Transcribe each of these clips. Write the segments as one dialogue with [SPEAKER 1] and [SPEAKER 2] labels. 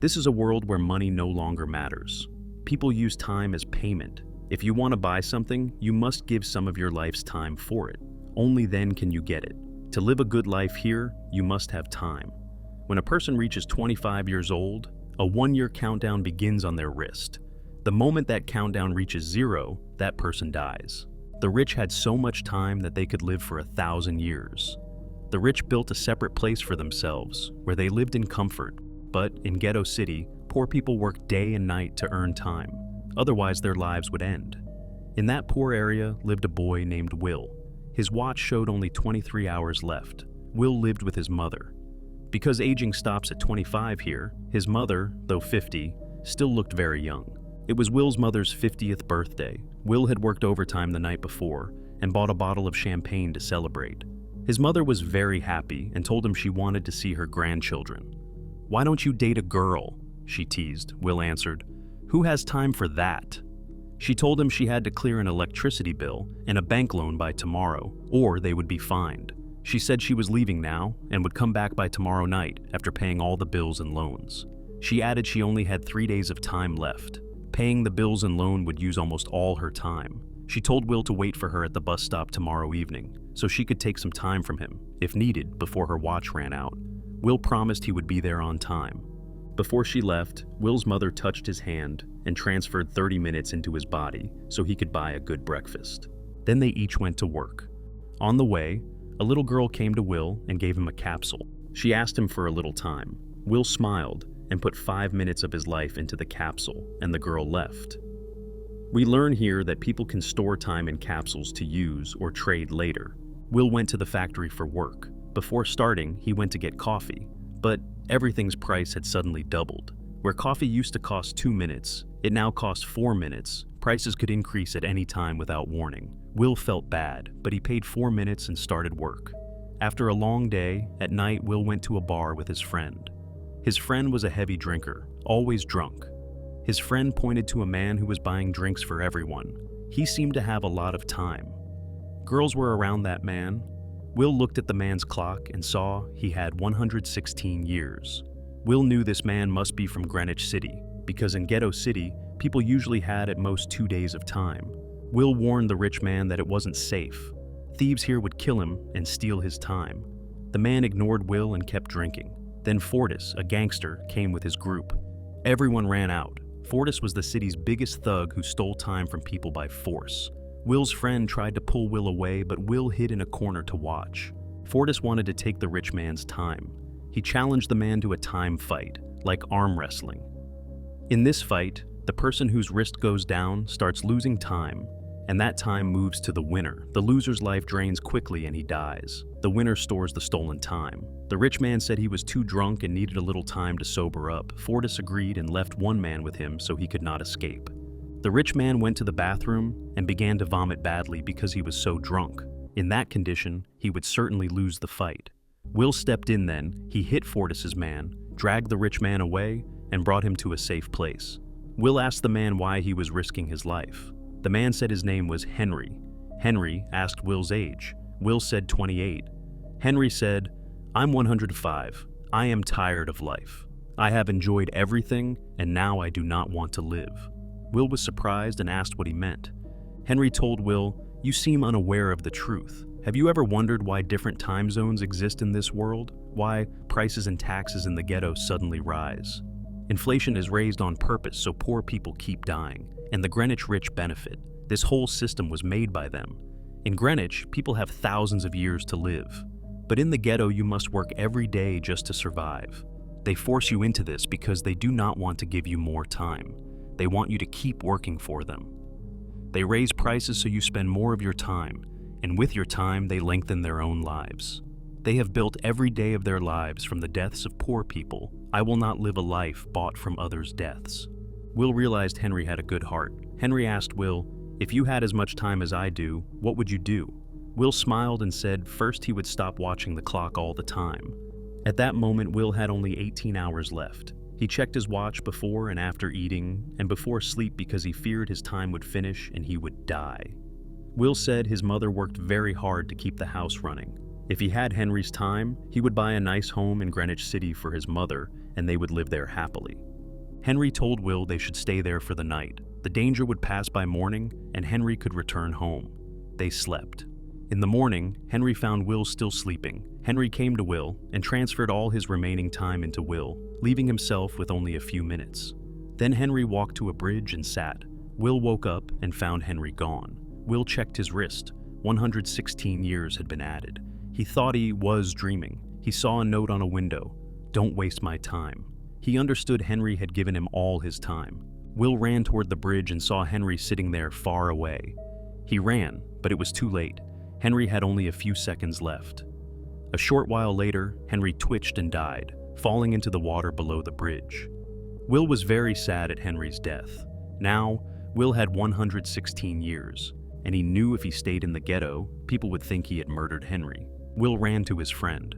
[SPEAKER 1] This is a world where money no longer matters. People use time as payment. If you want to buy something, you must give some of your life's time for it. Only then can you get it. To live a good life here, you must have time. When a person reaches 25 years old, a 1-year countdown begins on their wrist. The moment that countdown reaches 0, that person dies. The rich had so much time that they could live for 1,000 years. The rich built a separate place for themselves, where they lived in comfort. But in Ghetto City, poor people worked day and night to earn time. Otherwise, their lives would end. In that poor area lived a boy named Will. His watch showed only 23 hours left. Will lived with his mother. Because aging stops at 25 here, his mother, though 50, still looked very young. It was Will's mother's 50th birthday. Will had worked overtime the night before and bought a bottle of champagne to celebrate. His mother was very happy and told him she wanted to see her grandchildren. "Why don't you date a girl?" she teased. Will answered, "Who has time for that?" She told him she had to clear an electricity bill and a bank loan by tomorrow, or they would be fined. She said she was leaving now and would come back by tomorrow night after paying all the bills and loans. She added she only had 3 days of time left. Paying the bills and loan would use almost all her time. She told Will to wait for her at the bus stop tomorrow evening, so she could take some time from him, if needed, before her watch ran out. Will promised he would be there on time. Before she left, Will's mother touched his hand and transferred 30 minutes into his body so he could buy a good breakfast. Then they each went to work. On the way, a little girl came to Will and gave him a capsule. She asked him for a little time. Will smiled and put 5 minutes of his life into the capsule, and the girl left. We learn here that people can store time in capsules to use or trade later. Will went to the factory for work. Before starting, he went to get coffee, but everything's price had suddenly doubled. Where coffee used to cost 2 minutes, it now cost 4 minutes. Prices could increase at any time without warning. Will felt bad, but he paid 4 minutes and started work. After a long day, at night Will went to a bar with his friend. His friend was a heavy drinker, always drunk. His friend pointed to a man who was buying drinks for everyone. He seemed to have a lot of time. Girls were around that man. Will looked at the man's clock and saw he had 116 years. Will knew this man must be from Greenwich City, because in Ghetto City, people usually had at most 2 days of time. Will warned the rich man that it wasn't safe. Thieves here would kill him and steal his time. The man ignored Will and kept drinking. Then Fortis, a gangster, came with his group. Everyone ran out. Fortis was the city's biggest thug who stole time from people by force. Will's friend tried to pull Will away, but Will hid in a corner to watch. Fortis wanted to take the rich man's time. He challenged the man to a time fight, like arm wrestling. In this fight, the person whose wrist goes down starts losing time, and that time moves to the winner. The loser's life drains quickly and he dies. The winner stores the stolen time. The rich man said he was too drunk and needed a little time to sober up. Fortis agreed and left one man with him so he could not escape. The rich man went to the bathroom and began to vomit badly because he was so drunk. In that condition, he would certainly lose the fight. Will stepped in then. He hit Fortis's man, dragged the rich man away, and brought him to a safe place. Will asked the man why he was risking his life. The man said his name was Henry. Henry asked Will's age. Will said 28. Henry said, "I'm 105. I am tired of life. I have enjoyed everything, and now I do not want to live." Will was surprised and asked what he meant. Henry told Will, "You seem unaware of the truth. Have you ever wondered why different time zones exist in this world? Why prices and taxes in the ghetto suddenly rise? Inflation is raised on purpose so poor people keep dying, and the Greenwich rich benefit. This whole system was made by them. In Greenwich, people have thousands of years to live. But in the ghetto, you must work every day just to survive. They force you into this because they do not want to give you more time. They want you to keep working for them. They raise prices so you spend more of your time, and with your time, they lengthen their own lives. They have built every day of their lives from the deaths of poor people. I will not live a life bought from others' deaths." Will realized Henry had a good heart. Henry asked Will, "If you had as much time as I do, what would you do?" Will smiled and said first he would stop watching the clock all the time. At that moment, Will had only 18 hours left. He checked his watch before and after eating, and before sleep because he feared his time would finish and he would die. Will said his mother worked very hard to keep the house running. If he had Henry's time, he would buy a nice home in Greenwich City for his mother, and they would live there happily. Henry told Will they should stay there for the night. The danger would pass by morning, and Henry could return home. They slept. In the morning, Henry found Will still sleeping. Henry came to Will and transferred all his remaining time into Will, leaving himself with only a few minutes. Then Henry walked to a bridge and sat. Will woke up and found Henry gone. Will checked his wrist. 116 years had been added. He thought he was dreaming. He saw a note on a window. "Don't waste my time." He understood Henry had given him all his time. Will ran toward the bridge and saw Henry sitting there far away. He ran, but it was too late. Henry had only a few seconds left. A short while later, Henry twitched and died, falling into the water below the bridge. Will was very sad at Henry's death. Now, Will had 116 years, and he knew if he stayed in the ghetto, people would think he had murdered Henry. Will ran to his friend.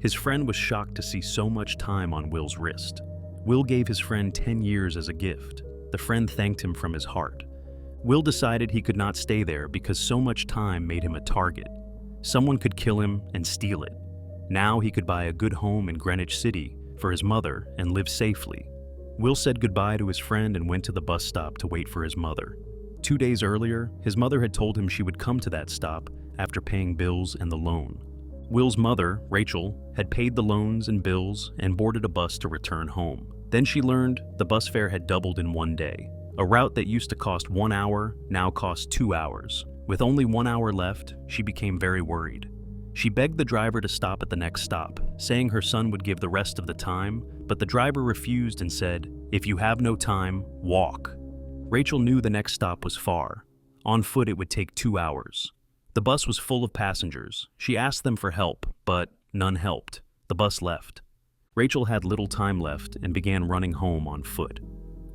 [SPEAKER 1] His friend was shocked to see so much time on Will's wrist. Will gave his friend 10 years as a gift. The friend thanked him from his heart. Will decided he could not stay there because so much time made him a target. Someone could kill him and steal it. Now he could buy a good home in Greenwich City for his mother and live safely. Will said goodbye to his friend and went to the bus stop to wait for his mother. 2 days earlier, his mother had told him she would come to that stop after paying bills and the loan. Will's mother, Rachel, had paid the loans and bills and boarded a bus to return home. Then she learned the bus fare had doubled in one day. A route that used to cost 1 hour now cost 2 hours. With only 1 hour left, she became very worried. She begged the driver to stop at the next stop, saying her son would give the rest of the time, but the driver refused and said, "If you have no time, walk." Rachel knew the next stop was far. On foot it would take 2 hours. The bus was full of passengers. She asked them for help, but none helped. The bus left. Rachel had little time left and began running home on foot.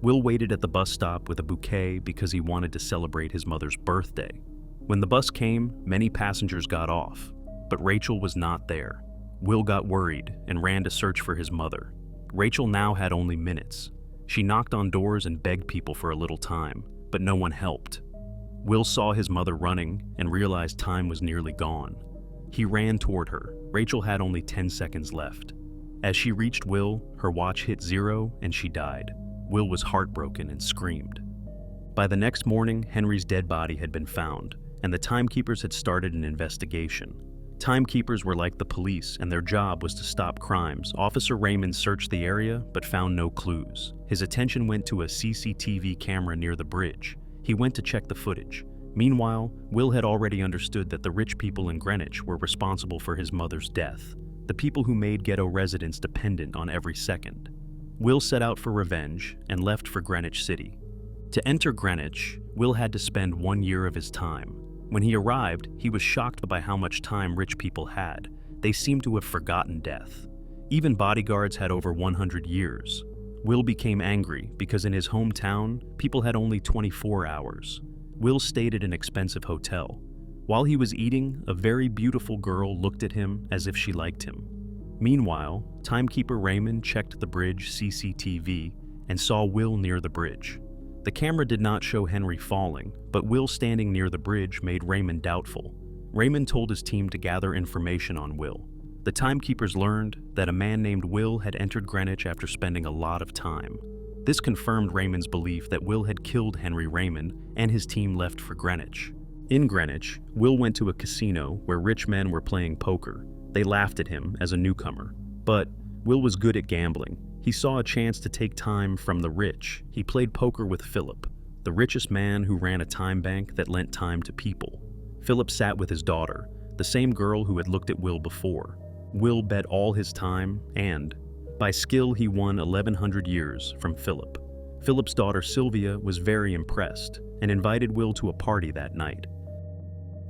[SPEAKER 1] Will waited at the bus stop with a bouquet because he wanted to celebrate his mother's birthday. When the bus came, many passengers got off, but Rachel was not there. Will got worried and ran to search for his mother. Rachel now had only minutes. She knocked on doors and begged people for a little time, but no one helped. Will saw his mother running and realized time was nearly gone. He ran toward her. Rachel had only 10 seconds left. As she reached Will, her watch hit 0 and she died. Will was heartbroken and screamed. By the next morning, Henry's dead body had been found, and the timekeepers had started an investigation. Timekeepers were like the police, and their job was to stop crimes. Officer Raymond searched the area, but found no clues. His attention went to a CCTV camera near the bridge. He went to check the footage. Meanwhile, Will had already understood that the rich people in Greenwich were responsible for his mother's death, the people who made ghetto residents dependent on every second. Will set out for revenge and left for Greenwich City. To enter Greenwich, Will had to spend 1 year of his time. When he arrived, he was shocked by how much time rich people had. They seemed to have forgotten death. Even bodyguards had over 100 years. Will became angry because in his hometown, people had only 24 hours. Will stayed at an expensive hotel. While he was eating, a very beautiful girl looked at him as if she liked him. Meanwhile, timekeeper Raymond checked the bridge CCTV and saw Will near the bridge. The camera did not show Henry falling, but Will standing near the bridge made Raymond doubtful. Raymond told his team to gather information on Will. The timekeepers learned that a man named Will had entered Greenwich after spending a lot of time. This confirmed Raymond's belief that Will had killed Henry Raymond, and his team left for Greenwich. In Greenwich, Will went to a casino where rich men were playing poker. They laughed at him as a newcomer. But Will was good at gambling. He saw a chance to take time from the rich. He played poker with Philip, the richest man who ran a time bank that lent time to people. Philip sat with his daughter, the same girl who had looked at Will before. Will bet all his time and, by skill, he won 1,100 years from Philip. Philip's daughter Sylvia was very impressed and invited Will to a party that night.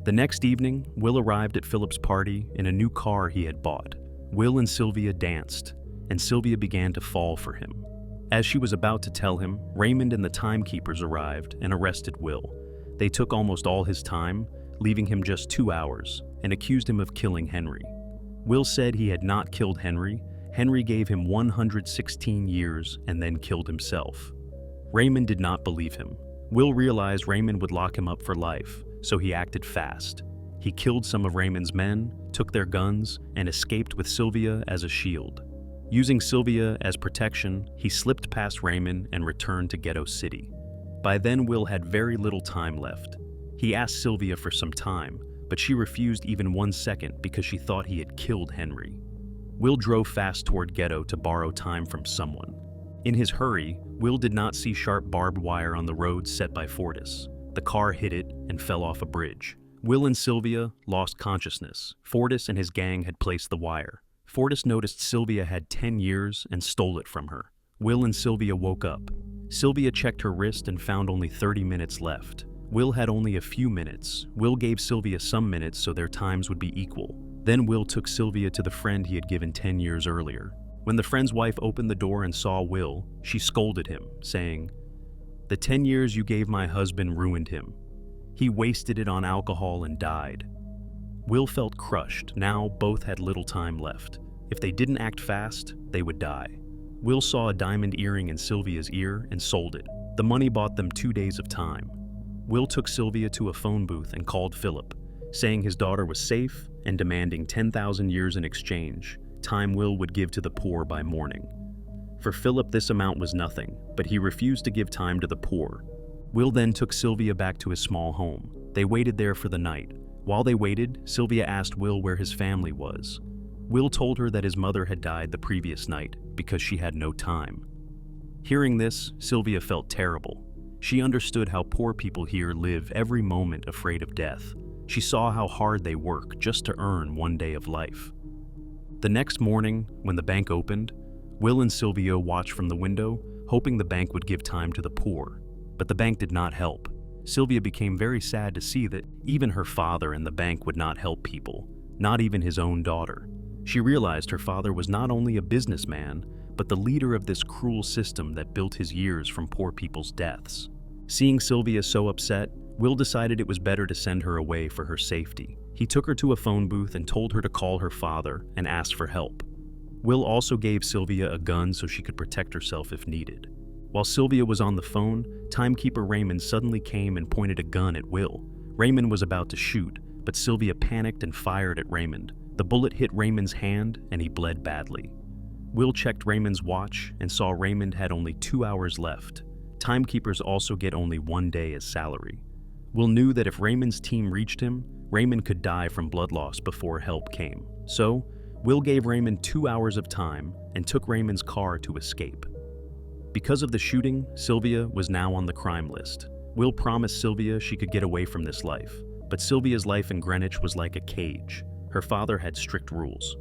[SPEAKER 1] The next evening, Will arrived at Philip's party in a new car he had bought. Will and Sylvia danced, and Sylvia began to fall for him. As she was about to tell him, Raymond and the timekeepers arrived and arrested Will. They took almost all his time, leaving him just 2 hours, and accused him of killing Henry. Will said he had not killed Henry. Henry gave him 116 years and then killed himself. Raymond did not believe him. Will realized Raymond would lock him up for life, so he acted fast. He killed some of Raymond's men, took their guns, and escaped with Sylvia as a shield. Using Sylvia as protection, he slipped past Raymond and returned to Ghetto City. By then, Will had very little time left. He asked Sylvia for some time, but she refused even 1 second because she thought he had killed Henry. Will drove fast toward Ghetto to borrow time from someone. In his hurry, Will did not see sharp barbed wire on the road set by Fortis. The car hit it and fell off a bridge. Will and Sylvia lost consciousness. Fortis and his gang had placed the wire. Fortis noticed Sylvia had 10 years and stole it from her. Will and Sylvia woke up. Sylvia checked her wrist and found only 30 minutes left. Will had only a few minutes. Will gave Sylvia some minutes so their times would be equal. Then Will took Sylvia to the friend he had given 10 years earlier. When the friend's wife opened the door and saw Will, she scolded him, saying, "The 10 years you gave my husband ruined him. He wasted it on alcohol and died." Will felt crushed. Now both had little time left. If they didn't act fast, they would die. Will saw a diamond earring in Sylvia's ear and sold it. The money bought them 2 days of time. Will took Sylvia to a phone booth and called Philip, saying his daughter was safe and demanding 10,000 years in exchange, time Will would give to the poor by morning. For Philip, this amount was nothing, but he refused to give time to the poor. Will then took Sylvia back to his small home. They waited there for the night. While they waited, Sylvia asked Will where his family was. Will told her that his mother had died the previous night because she had no time. Hearing this, Sylvia felt terrible. She understood how poor people here live every moment afraid of death. She saw how hard they work just to earn 1 day of life. The next morning, when the bank opened, Will and Sylvia watched from the window, hoping the bank would give time to the poor. But the bank did not help. Sylvia became very sad to see that even her father and the bank would not help people, not even his own daughter. She realized her father was not only a businessman, but the leader of this cruel system that built his years from poor people's deaths. Seeing Sylvia so upset, Will decided it was better to send her away for her safety. He took her to a phone booth and told her to call her father and ask for help. Will also gave Sylvia a gun so she could protect herself if needed. While Sylvia was on the phone, timekeeper Raymond suddenly came and pointed a gun at Will. Raymond was about to shoot, but Sylvia panicked and fired at Raymond. The bullet hit Raymond's hand and he bled badly. Will checked Raymond's watch and saw Raymond had only 2 hours left. Timekeepers also get only 1 day as salary. Will knew that if Raymond's team reached him, Raymond could die from blood loss before help came. So, Will gave Raymond 2 hours of time and took Raymond's car to escape. Because of the shooting, Sylvia was now on the crime list. Will promised Sylvia she could get away from this life, but Sylvia's life in Greenwich was like a cage. Her father had strict rules.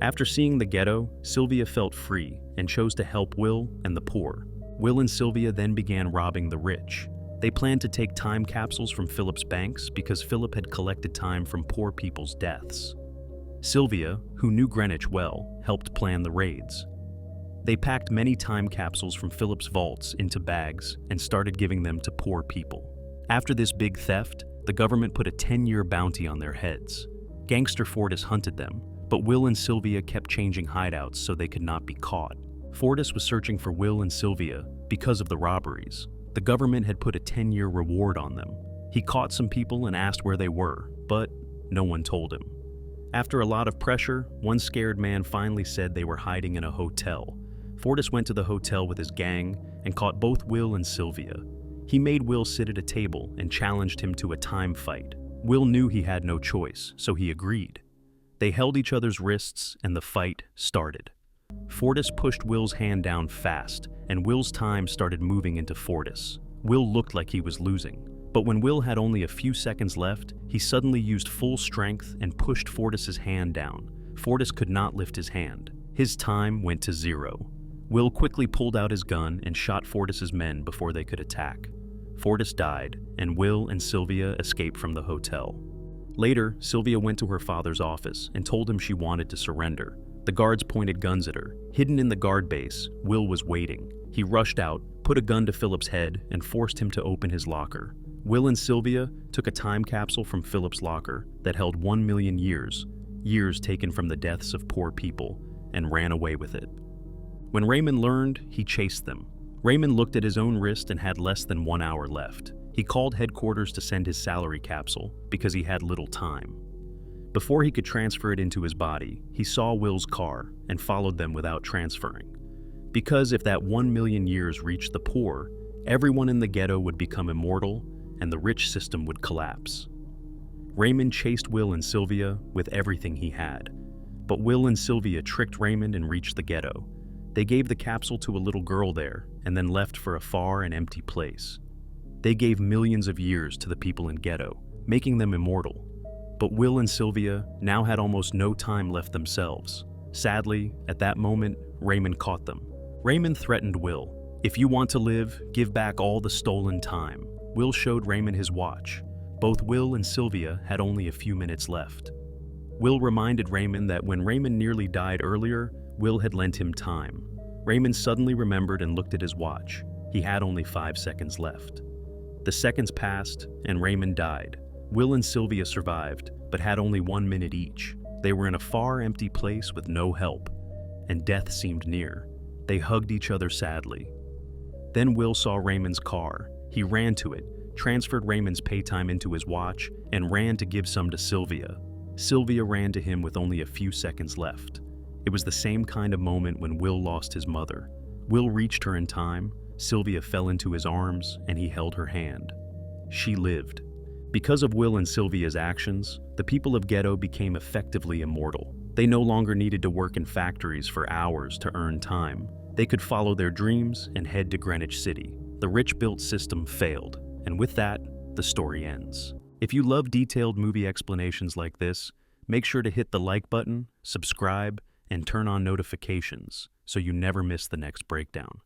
[SPEAKER 1] After seeing the ghetto, Sylvia felt free and chose to help Will and the poor. Will and Sylvia then began robbing the rich. They planned to take time capsules from Philip's banks because Philip had collected time from poor people's deaths. Sylvia, who knew Greenwich well, helped plan the raids. They packed many time capsules from Philip's vaults into bags and started giving them to poor people. After this big theft, the government put a 10-year bounty on their heads. Gangster Fortis hunted them, but Will and Sylvia kept changing hideouts so they could not be caught. Fortis was searching for Will and Sylvia because of the robberies. The government had put a 10-year reward on them. He caught some people and asked where they were, but no one told him. After a lot of pressure, one scared man finally said they were hiding in a hotel. Fortis went to the hotel with his gang and caught both Will and Sylvia. He made Will sit at a table and challenged him to a time fight. Will knew he had no choice, so he agreed. They held each other's wrists and the fight started. Fortis pushed Will's hand down fast, and Will's time started moving into Fortis. Will looked like he was losing, but when Will had only a few seconds left, he suddenly used full strength and pushed Fortis's hand down. Fortis could not lift his hand. His time went to 0. Will quickly pulled out his gun and shot Fortis's men before they could attack. Fortis died, and Will and Sylvia escaped from the hotel. Later, Sylvia went to her father's office and told him she wanted to surrender. The guards pointed guns at her. Hidden in the guard base, Will was waiting. He rushed out, put a gun to Philip's head, and forced him to open his locker. Will and Sylvia took a time capsule from Philip's locker that held 1 million years, years taken from the deaths of poor people, and ran away with it. When Raymond learned, he chased them. Raymond looked at his own wrist and had less than 1 hour left. He called headquarters to send his salary capsule because he had little time. Before he could transfer it into his body, he saw Will's car and followed them without transferring. Because if that 1 million years reached the poor, everyone in the ghetto would become immortal and the rich system would collapse. Raymond chased Will and Sylvia with everything he had. But Will and Sylvia tricked Raymond and reached the ghetto. They gave the capsule to a little girl there and then left for a far and empty place. They gave millions of years to the people in ghetto, making them immortal. But Will and Sylvia now had almost no time left themselves. Sadly, at that moment, Raymond caught them. Raymond threatened Will. "If you want to live, give back all the stolen time." Will showed Raymond his watch. Both Will and Sylvia had only a few minutes left. Will reminded Raymond that when Raymond nearly died earlier, Will had lent him time. Raymond suddenly remembered and looked at his watch. He had only 5 seconds left. The seconds passed, and Raymond died. Will and Sylvia survived, but had only 1 minute each. They were in a far, empty place with no help, and death seemed near. They hugged each other sadly. Then Will saw Raymond's car. He ran to it, transferred Raymond's paytime into his watch, and ran to give some to Sylvia. Sylvia ran to him with only a few seconds left. It was the same kind of moment when Will lost his mother. Will reached her in time, Sylvia fell into his arms, and he held her hand. She lived. Because of Will and Sylvia's actions, the people of Ghetto became effectively immortal. They no longer needed to work in factories for hours to earn time. They could follow their dreams and head to Greenwich City. The rich-built system failed, and with that, the story ends. If you love detailed movie explanations like this, make sure to hit the like button, subscribe, and turn on notifications so you never miss the next breakdown.